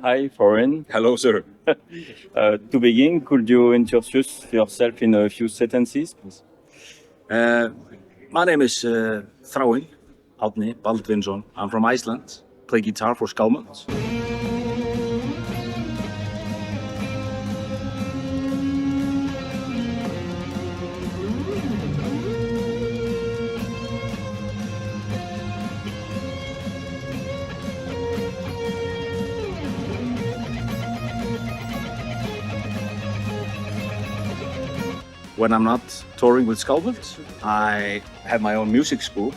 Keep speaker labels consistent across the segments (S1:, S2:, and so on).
S1: Hi, Foreign.
S2: Hello, sir.
S1: To begin, could you introduce yourself in a few sentences, please?
S2: Uh, my name is Þráinn, Árni Baldvinsson. I'm from Iceland. Play guitar for Skálmöld. When I'm not touring with Skálmöld, I have my own music school,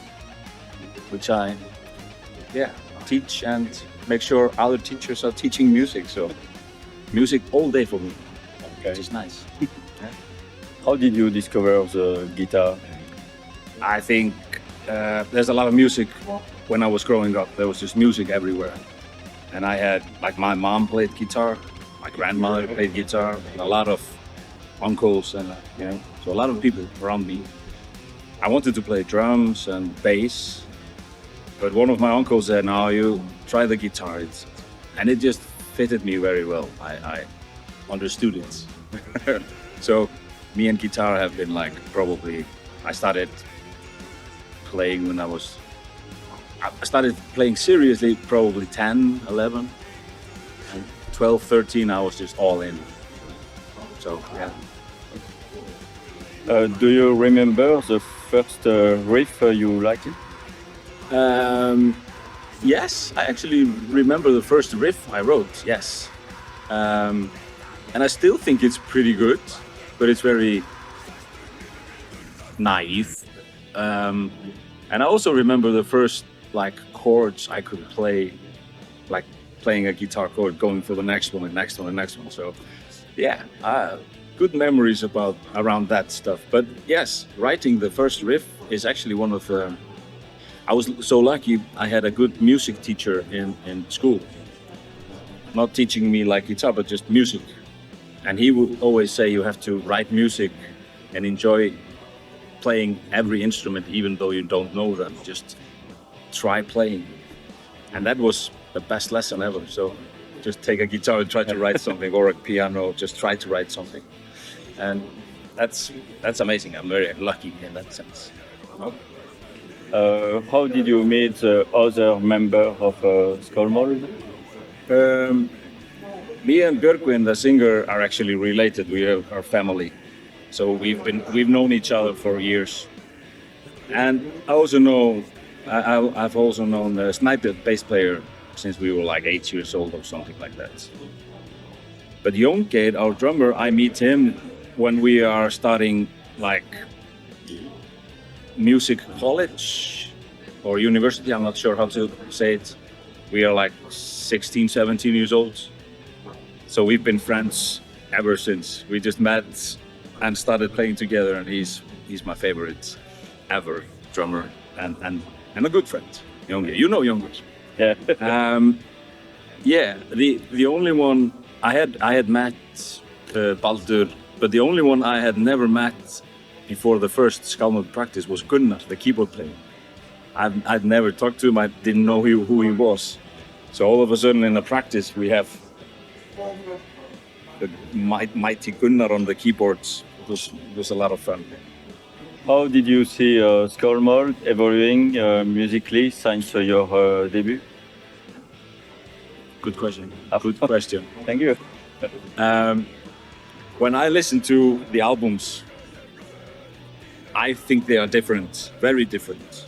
S2: which I teach and make sure other teachers are teaching music. So music all day for me, which is nice.
S1: How did you discover the guitar?
S2: I think there's a lot of music when I was growing up. There was just music everywhere. And I had, like, my mom played guitar, my grandmother played guitar, and a lot of uncles and, so a lot of people around me. I wanted to play drums and bass, but one of my uncles said, no, you try the guitar. And it just fitted me very well. I understood it. So me and guitar have been like probably, I started playing when I started playing seriously probably 10, 11, and 12, 13 I was just all in. So yeah.
S1: Do you remember the first riff you liked?
S2: Yes, I actually remember the first riff I wrote, yes. And I still think it's pretty good, but it's very naive. And I also remember the first chords I could play, like playing a guitar chord, going for the next one and next one and next one. So yeah, good memories around that stuff. But yes, writing the first riff is actually one of the... I was so lucky I had a good music teacher in school. Not teaching me like guitar, but just music. And he would always say you have to write music and enjoy playing every instrument, even though you don't know them. Just try playing. And that was the best lesson ever. So just take a guitar and try to write something, or a piano, just try to write something. And that's amazing. I'm very lucky in that sense.
S1: How did you meet the other member of Skalmold?
S2: Me and Björgvin, the singer, are actually related. We are family, so we've known each other for years. And I also know I've also known Sniper, bass player, since we were like 8 years old or something like that. But Jónkgeir, our drummer, I meet him when we are starting like music college or university. I'm not sure how to say it. We are like 16, 17 years old. So we've been friends ever since. We just met and started playing together, and he's my favorite ever drummer and a good friend. Jónkgeir. You know Jónkgeir.
S1: Yeah.
S2: Yeah, the only one I had met Baldur, but the only one I had never met before the first Skálmöld practice was Gunnar, the keyboard player. I'd never talked to him. I didn't know who he was. So all of a sudden in the practice we have the mighty Gunnar on the keyboards. It was a lot of fun.
S1: How did you see Skalmold evolving musically since your debut?
S2: Good question. Good question.
S1: Thank you.
S2: When I listen to the albums, I think they are different, very different,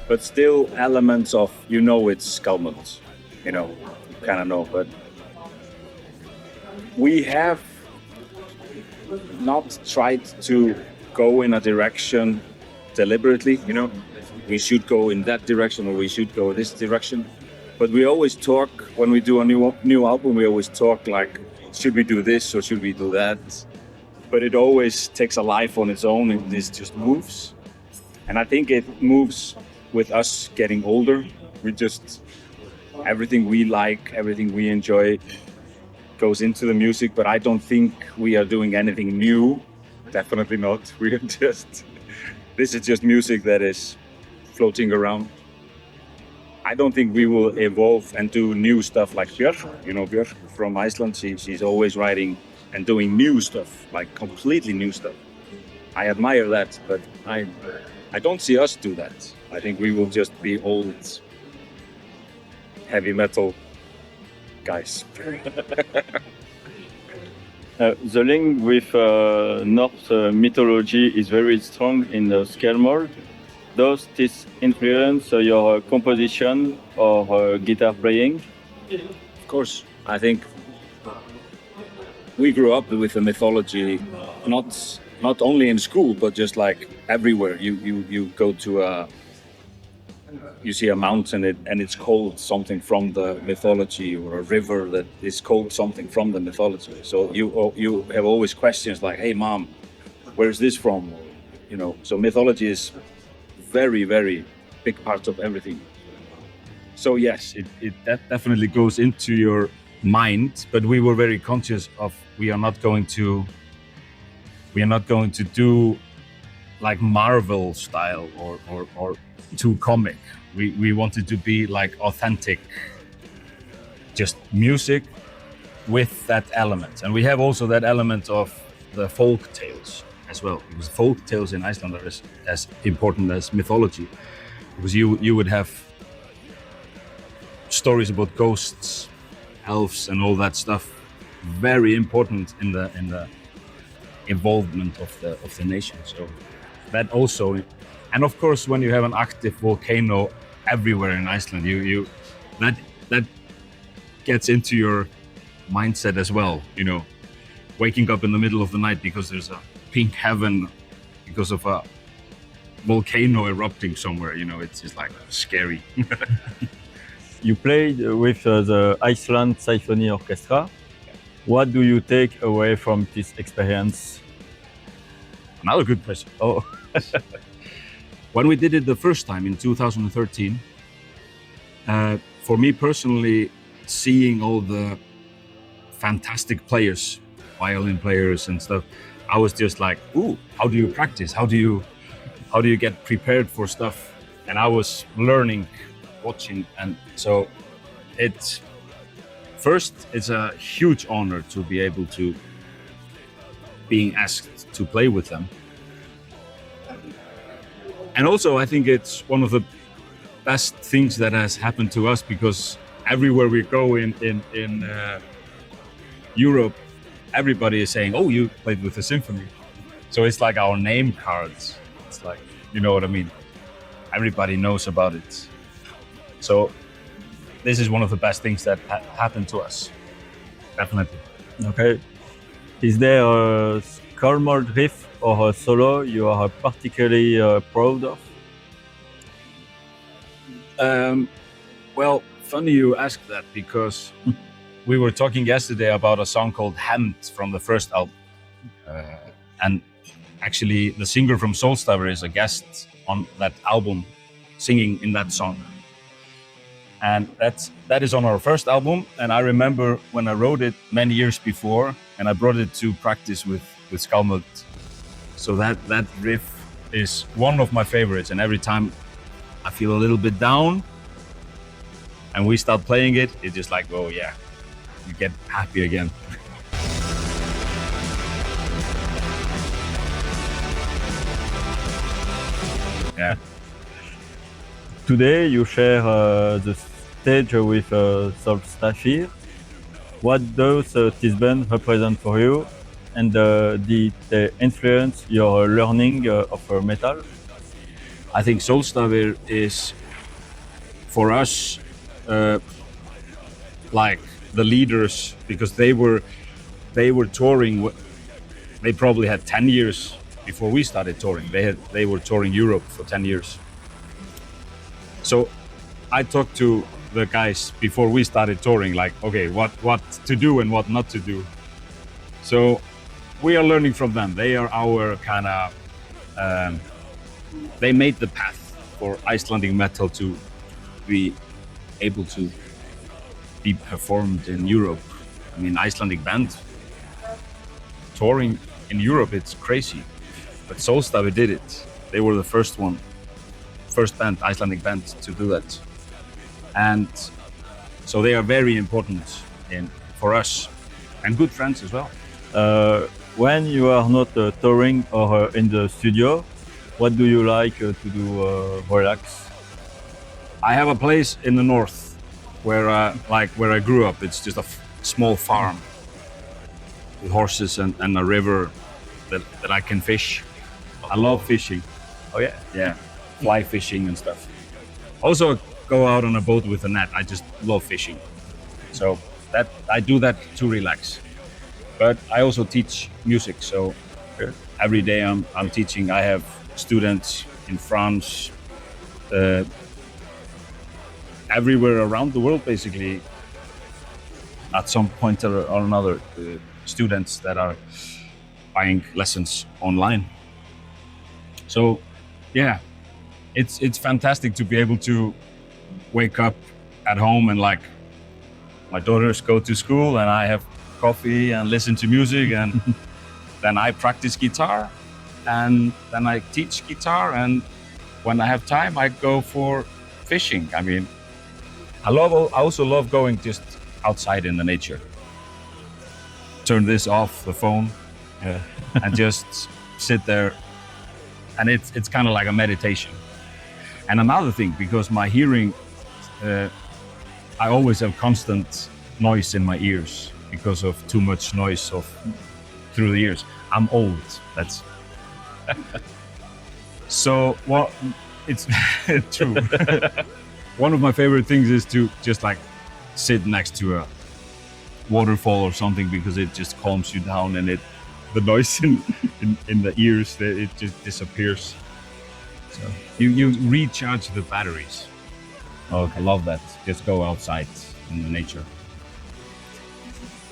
S2: but still elements of, it's Skalmold, kind of know, but we have not tried to go in a direction deliberately, we should go in that direction or we should go this direction. But we always talk, when we do a new album, we always talk like, should we do this or should we do that? But it always takes a life on its own, and this just moves. And I think it moves with us getting older. Everything we like, everything we enjoy goes into the music, but I don't think we are doing anything new. Definitely not. This is just music that is floating around. I don't think we will evolve and do new stuff like Björk. You know, Björk from Iceland, she's always writing and doing new stuff, like completely new stuff. I admire that, but I don't see us do that. I think we will just be old heavy metal guys.
S1: The link with Norse mythology is very strong in Skalmold. Does this influence your composition or guitar playing?
S2: Of course, I think we grew up with the mythology, not only in school, but just like everywhere. You go to you see a mountain and it's called something from the mythology, or a river that is called something from the mythology. So you have always questions like, "Hey, mom, where's this from?" You know. So mythology is very, very big part of everything. So yes, that definitely goes into your mind. But we were very conscious of we are not going to do like Marvel style or too comic. We wanted to be like authentic, just music with that element. And we have also that element of the folk tales as well, because folk tales in Iceland are as important as mythology, because you would have stories about ghosts, elves, and all that stuff, very important in the involvement of the nation. So that also, and of course, when you have an active volcano everywhere in Iceland, that gets into your mindset as well. You know, waking up in the middle of the night because there's a pink heaven because of a volcano erupting somewhere. You know, it's just like scary.
S1: You played with the Iceland Symphony Orchestra. What do you take away from this experience?
S2: Another good question.
S1: Oh,
S2: when we did it the first time in 2013, for me personally, seeing all the fantastic players, violin players and stuff, I was just like, ooh, how do you practice? How do you get prepared for stuff? And I was learning, watching, and so it's a huge honor to be able to being asked to play with them. And also I think it's one of the best things that has happened to us, because everywhere we go in Europe, everybody is saying, oh, you played with the symphony. So it's like our name cards. It's like, you know what I mean? Everybody knows about it. So this is one of the best things that happened to us. Definitely.
S1: okay. Is there a Skálmöld riff or a solo you are particularly proud of?
S2: Well, funny you ask that, because we were talking yesterday about a song called Hemd from the first album. And actually the singer from Sólstafir is a guest on that album singing in that song. And that is on our first album. And I remember when I wrote it many years before, and I brought it to practice with Skálmöld. So that riff is one of my favorites. And every time I feel a little bit down and we start playing it, it's just like, oh yeah, you get happy again. Yeah.
S1: Today you share the stage with Sólstafir. What does this band represent for you, and did they influence your learning of metal?
S2: I think Sólstafir is, for us, like the leaders, because they were touring. They probably had 10 years before we started touring. They were touring Europe for 10 years. So I talked to the guys before we started touring, like, okay, what to do and what not to do. So we are learning from them. They are our kind of, they made the path for Icelandic metal to be able to be performed in Europe. I mean, Icelandic band touring in Europe, it's crazy. But Sólstafir did it. They were the first band, Icelandic band, to do that.
S3: and so they are very important for us, and good friends as well.
S1: When you are not touring or in the studio, what do you like to do relax?
S3: I have a place in the north where I grew up. It's just a small farm with horses and a river that I can fish. I love fishing.
S1: Oh yeah.
S3: Yeah, fly fishing and stuff. Also go out on a boat with a net. I just love fishing. So I do that to relax. But I also teach music. So every day I'm teaching. I have students in France, everywhere around the world, basically. At some point or another, students that are buying lessons online. So, yeah, it's fantastic to be able to wake up at home and like my daughters go to school and I have coffee and listen to music and then I practice guitar and then I teach guitar, and when I have time I go for fishing. I mean, I also love going just outside in the nature. Turn this off the phone and just sit there, and it's kind of like a meditation. And another thing, because my hearing, I always have constant noise in my ears because of too much noise through the ears. I'm old. That's so. Well, it's true. One of my favorite things is to just like sit next to a waterfall or something, because it just calms you down, and the noise in the ears, it just disappears. So you recharge the batteries. Oh, I love that. Just go outside in the nature.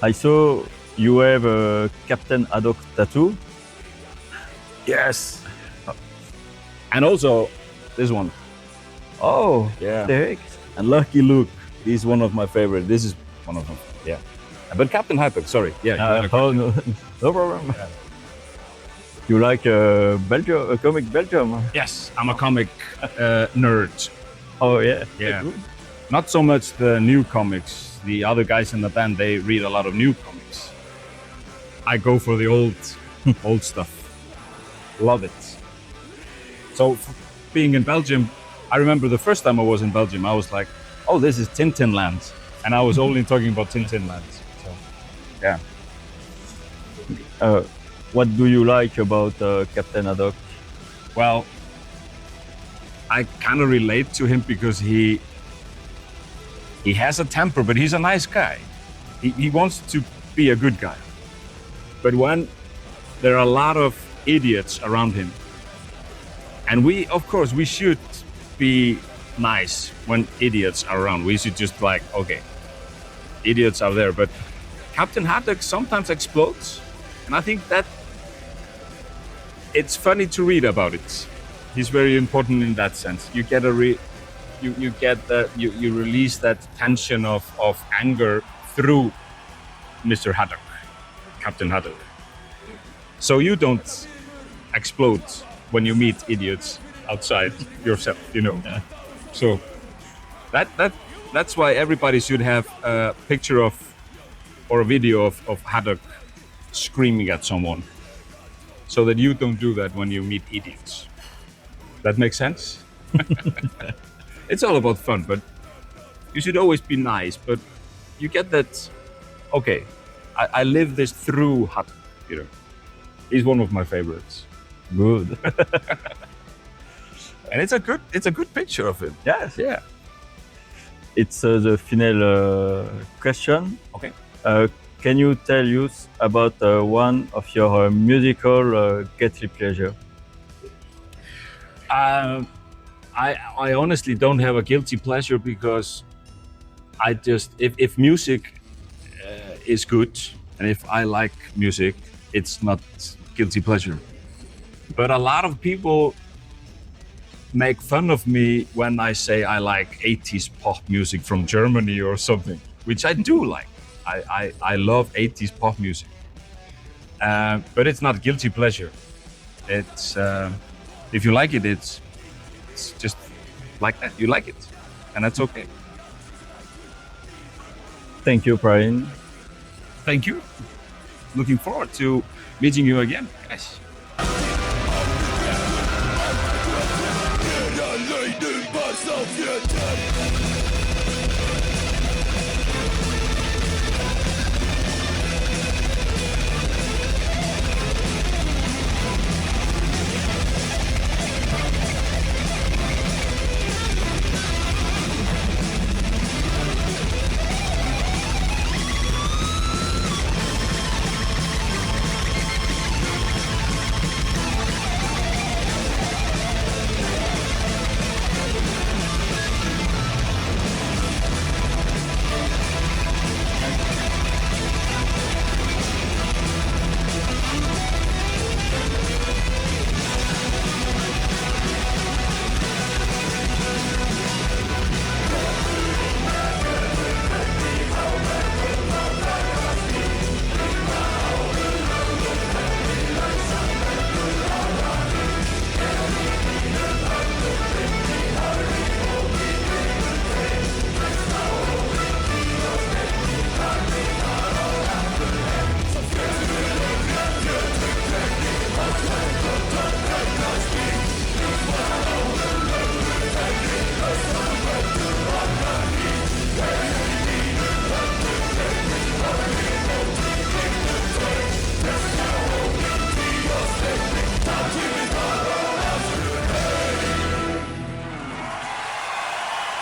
S1: I saw you have a Captain Haddock tattoo.
S3: Yes. And also this one.
S1: Oh,
S3: Yeah.
S1: the heck?
S3: And Lucky Luke. He's one of my favorite. This is one of them. Yeah. But Captain Haddock, sorry. Yeah. you had a
S1: Oh
S3: question.
S1: no, no problem. You like Belgium, comic Belgium?
S3: Yes, I'm a comic nerd.
S1: Oh yeah.
S3: Yeah.
S1: Good.
S3: Not so much the new comics. The other guys in the band, they read a lot of new comics. I go for the old stuff. Love it. So being in Belgium, I remember the first time I was in Belgium, I was like, oh, this is Tintin land. And I was only talking about Tintin land. So, yeah.
S1: What do you like about Captain Haddock?
S3: Well, I kind of relate to him because he has a temper, but he's a nice guy. He wants to be a good guy. But when there are a lot of idiots around him, and we, of course, we should be nice when idiots are around. We should just like, okay, idiots are there. But Captain Haddock sometimes explodes, and I think that it's funny to read about it. He's very important in that sense. You get you release that tension of anger through Mr. Haddock, Captain Haddock. So you don't explode when you meet idiots outside yourself, you know.
S1: Yeah.
S3: So that's why everybody should have a picture of or a video of Haddock screaming at someone, so that you don't do that when you meet idiots. That makes sense? It's all about fun, but you should always be nice. But you get that, okay, I live this through Haddock, you know. He's one of my favorites.
S1: Good.
S3: And it's a good picture of him.
S1: Yes.
S3: Yeah.
S1: It's the final question.
S3: Okay.
S1: Can you tell us about one of your musical guilty pleasure?
S3: I honestly don't have a guilty pleasure, because I just if music is good, and if I like music, it's not guilty pleasure. But a lot of people make fun of me when I say I like 80s pop music from Germany or something, which I do like. I love 80s pop music, but it's not guilty pleasure. It's if you like it, it's just like that. You like it, and that's okay.
S1: Thank you, Brian.
S3: Thank you. Looking forward to meeting you again, guys.
S4: Jeder Leiden, was auf ihr Tag